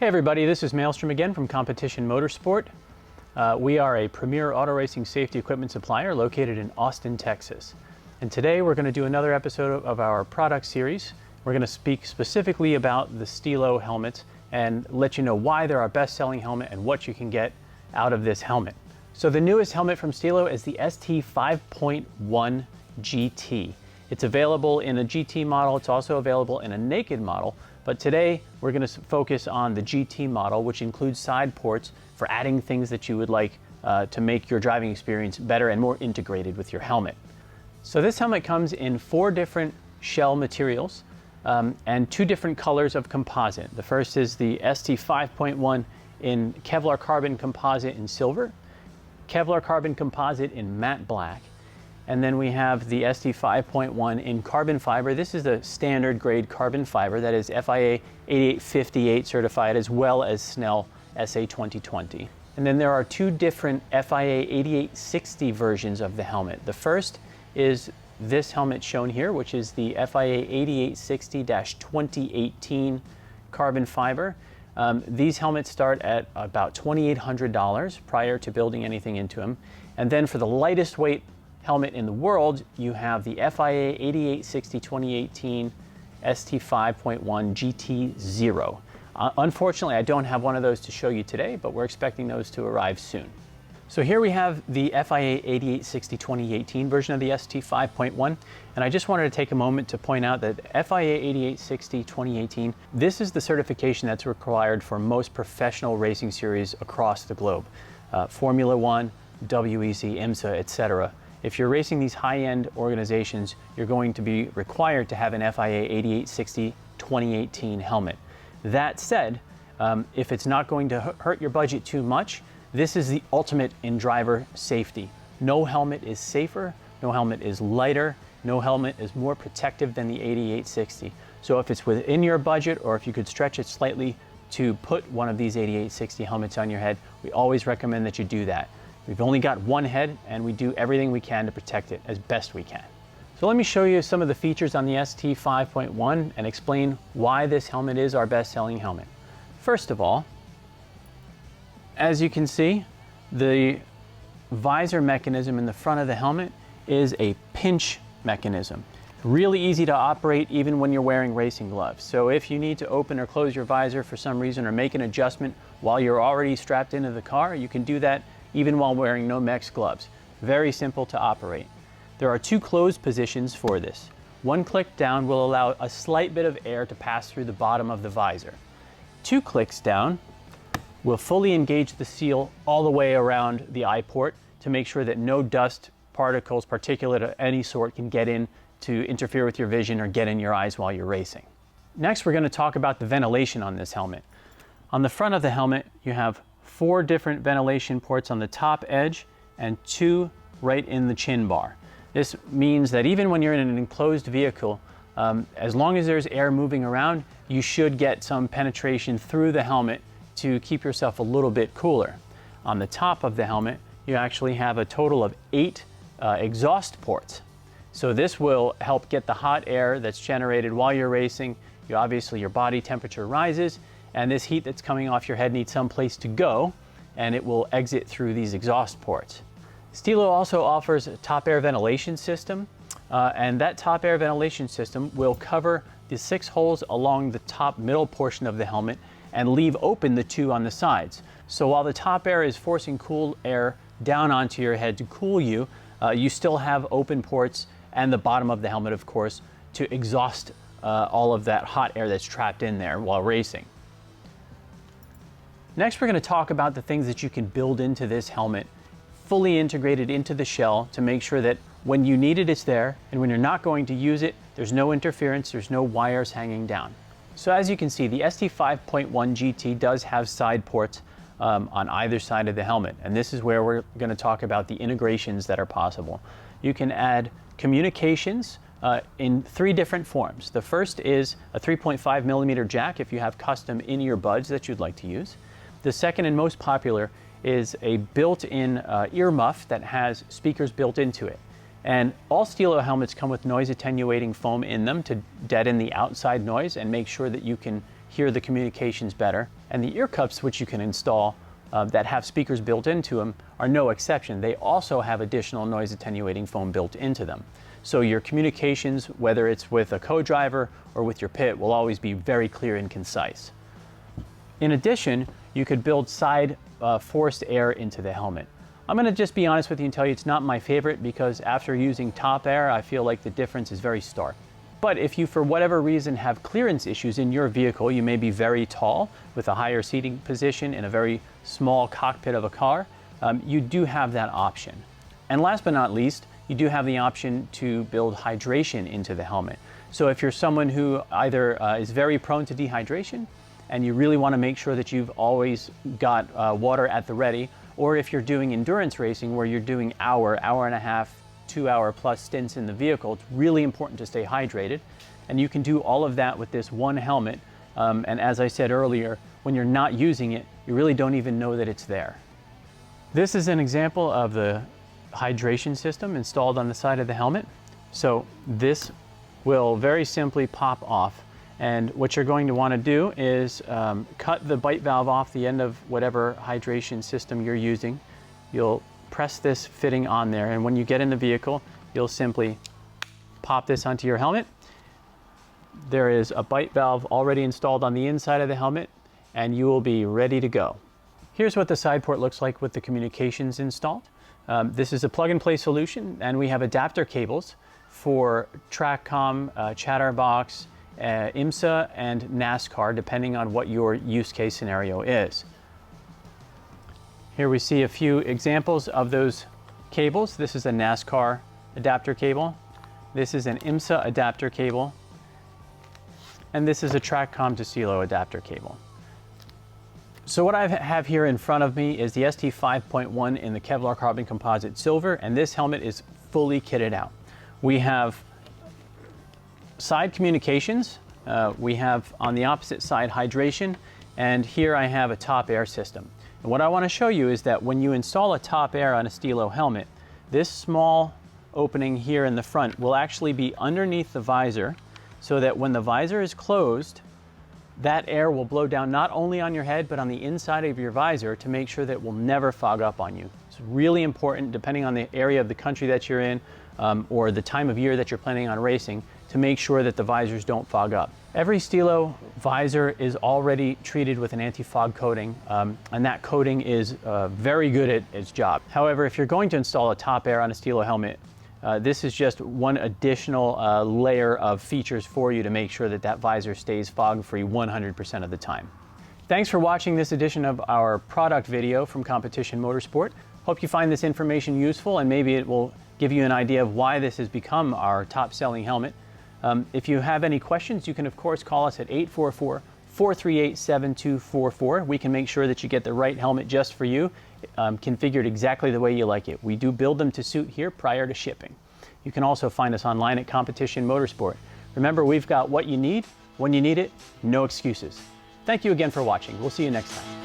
Hey everybody, this is Maelstrom again from Competition Motorsport. We are a premier auto racing safety equipment supplier located in Austin, Texas. And today we're going to do another episode of our product series. We're going to speak specifically about the Stilo helmets and let you know why they're our best-selling helmet and what you can get out of this helmet. So the newest helmet from Stilo is the ST5.1 GT. It's available in a GT model. It's also available in a naked model. But today we're going to focus on the GT model, which includes side ports for adding things that you would like to make your driving experience better and more integrated with your helmet. So this helmet comes in 4 different shell materials and 2 different colors of composite. The first is the ST5.1 in Kevlar carbon composite in silver, Kevlar carbon composite in matte black, and then we have the ST5.1 in carbon fiber. This is the standard grade carbon fiber that is FIA 8858 certified, as well as Snell SA2020. And then there are 2 different FIA 8860 versions of the helmet. The first is this helmet shown here, which is the FIA 8860-2018 carbon fiber. These helmets start at about $2,800 prior to building anything into them. And then for the lightest weight helmet in the world, you have the FIA 8860-2018 ST5.1 GT0. Unfortunately, I don't have one of those to show you today, but we're expecting those to arrive soon. So here we have the FIA 8860-2018 version of the ST5.1, and I just wanted to take a moment to point out that FIA 8860-2018, this is the certification that's required for most professional racing series across the globe. Formula One, WEC, IMSA, etc. If you're racing these high-end organizations, you're going to be required to have an FIA 8860-2018 helmet. That said, if it's not going to hurt your budget too much, this is the ultimate in driver safety. No helmet is safer, no helmet is lighter, no helmet is more protective than the 8860. So if it's within your budget, or if you could stretch it slightly to put one of these 8860 helmets on your head, we always recommend that you do that. We've only got one head, and we do everything we can to protect it as best we can. So let me show you some of the features on the ST5.1 and explain why this helmet is our best-selling helmet. First of all, as you can see, the visor mechanism in the front of the helmet is a pinch mechanism. Really easy to operate even when you're wearing racing gloves. So if you need to open or close your visor for some reason or make an adjustment while you're already strapped into the car, you can do that even while wearing Nomex gloves. Very simple to operate. There are 2 closed positions for this. One click down will allow a slight bit of air to pass through the bottom of the visor. 2 clicks down will fully engage the seal all the way around the eye port to make sure that no dust, particles, particulate of any sort can get in to interfere with your vision or get in your eyes while you're racing. Next, we're going to talk about the ventilation on this helmet. On the front of the helmet, you have 4 different ventilation ports on the top edge and 2 right in the chin bar. This means that even when you're in an enclosed vehicle, as long as there's air moving around, you should get some penetration through the helmet to keep yourself a little bit cooler. On the top of the helmet, you actually have a total of 8 exhaust ports. So this will help get the hot air that's generated while you're racing. Obviously, your body temperature rises, and this heat that's coming off your head needs some place to go, and it will exit through these exhaust ports. Stilo also offers a top air ventilation system, and that top air ventilation system will cover the 6 holes along the top middle portion of the helmet and leave open the 2 on the sides. So while the top air is forcing cool air down onto your head to cool you, you still have open ports and the bottom of the helmet, of course, to exhaust all of that hot air that's trapped in there while racing. Next, we're going to talk about the things that you can build into this helmet, fully integrated into the shell to make sure that when you need it, it's there, and when you're not going to use it, there's no interference, there's no wires hanging down. So as you can see, the ST5.1 GT does have side ports on either side of the helmet, and this is where we're going to talk about the integrations that are possible. You can add communications in 3 different forms. The first is a 3.5mm jack if you have custom in-ear buds that you'd like to use. The second and most popular is a built-in ear muff that has speakers built into it. And all Stilo helmets come with noise attenuating foam in them to deaden the outside noise and make sure that you can hear the communications better. And the ear cups, which you can install that have speakers built into them, are no exception. They also have additional noise attenuating foam built into them. So your communications, whether it's with a co-driver or with your pit, will always be very clear and concise. In addition, you could build side forced air into the helmet. I'm going to just be honest with you and tell you it's not my favorite, because after using top air, I feel like the difference is very stark. But if you, for whatever reason, have clearance issues in your vehicle, you may be very tall with a higher seating position in a very small cockpit of a car, you do have that option. And last but not least, you do have the option to build hydration into the helmet. So if you're someone who either is very prone to dehydration and you really want to make sure that you've always got water at the ready, or if you're doing endurance racing where you're doing hour and a half, 2 hour plus stints in the vehicle, it's really important to stay hydrated. And you can do all of that with this one helmet. And as I said earlier, when you're not using it, you really don't even know that it's there. This is an example of the hydration system installed on the side of the helmet. So this will very simply pop off. And what you're going to want to do is cut the bite valve off the end of whatever hydration system you're using. You'll press this fitting on there, and when you get in the vehicle, you'll simply pop this onto your helmet. There is a bite valve already installed on the inside of the helmet, and you will be ready to go. Here's what the side port looks like with the communications installed. This is a plug-and-play solution, and we have adapter cables for TrackCom, Chatterbox, IMSA, and NASCAR, depending on what your use case scenario is. Here we see a few examples of those cables. This is a NASCAR adapter cable. This is an IMSA adapter cable. And this is a TrackCom to Stilo adapter cable. So what I have here in front of me is the ST5.1 in the Kevlar carbon composite silver, and this helmet is fully kitted out. We have side communications, we have on the opposite side hydration, and here I have a top air system. And what I want to show you is that when you install a top air on a Stilo helmet, this small opening here in the front will actually be underneath the visor, so that when the visor is closed, that air will blow down not only on your head, but on the inside of your visor to make sure that it will never fog up on you. It's really important, depending on the area of the country that you're in, or the time of year that you're planning on racing, to make sure that the visors don't fog up. Every Stilo visor is already treated with an anti-fog coating, and that coating is very good at its job. However, if you're going to install a top air on a Stilo helmet, this is just one additional layer of features for you to make sure that that visor stays fog-free 100% of the time. Thanks for watching this edition of our product video from Competition Motorsport. Hope you find this information useful, and maybe it will give you an idea of why this has become our top-selling helmet. If you have any questions, you can of course call us at 844-438-7244. We can make sure that you get the right helmet just for you, configured exactly the way you like it. We do build them to suit here prior to shipping. You can also find us online at Competition Motorsport. Remember, we've got what you need, when you need it, no excuses. Thank you again for watching. We'll see you next time.